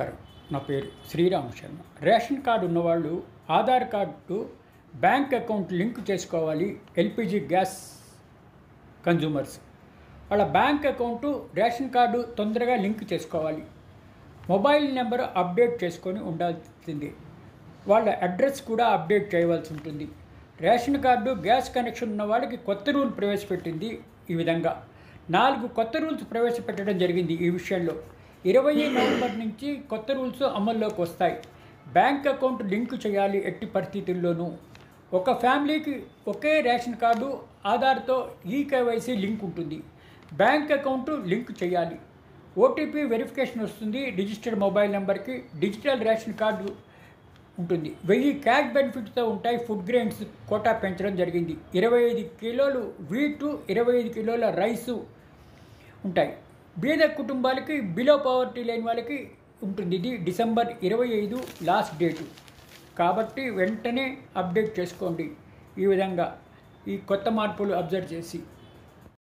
నమస్కారం. నా పేరు శ్రీరామ్ శర్మ. రేషన్ కార్డు ఉన్నవాళ్ళు Aadhaar card bank account link చేసుకోవాలి. ఎల్పిజి గ్యాస్ కన్జ్యూమర్స్ వాళ్ళ బ్యాంక్ అకౌంటు రేషన్ కార్డు తొందరగా లింక్ చేసుకోవాలి. మొబైల్ నెంబర్ అప్డేట్ చేసుకొని ఉండాల్సింది. వాళ్ళ అడ్రస్ కూడా అప్డేట్ చేయవలసి ఉంటుంది. రేషన్ కార్డు గ్యాస్ కనెక్షన్ ఉన్న వాళ్ళకి కొత్త రూల్ ప్రవేశపెట్టింది. ఈ విధంగా 4 కొత్త రూల్స్ ప్రవేశపెట్టడం జరిగింది. ఈ విషయంలో 20 నవంబర్ నుంచి కొత్త రూల్స్ అమల్లోకి వస్తాయి. బ్యాంక్ అకౌంట్ లింక్ చేయాలి. ఎట్టి పరిస్థితుల్లోనూ ఒక ఫ్యామిలీకి ఒకే రేషన్ కార్డు ఆధార్తో ఈకేవైసీ లింక్ ఉంటుంది. బ్యాంక్ అకౌంట్ లింక్ చేయాలి. ఓటీపీ వెరిఫికేషన్ వస్తుంది. రిజిస్టర్డ్ మొబైల్ నెంబర్కి డిజిటల్ రేషన్ కార్డు ఉంటుంది. 1000 క్యాష్ బెనిఫిట్తో ఉంటాయి. ఫుడ్ గ్రెయిన్స్ కోటా పెంచడం జరిగింది. 25 కిలోలు వీటు, 25 కిలోల రైసు ఉంటాయి. బీద కుటుంబాలకి, బిలో పవర్టీ లేని వాళ్ళకి ఉంటుంది. ఇది డిసెంబర్ 25 లాస్ట్ డేటు కాబట్టి వెంటనే అప్డేట్ చేసుకోండి. ఈ విధంగా ఈ కొత్త మార్పులు అబ్జర్వ్ చేసి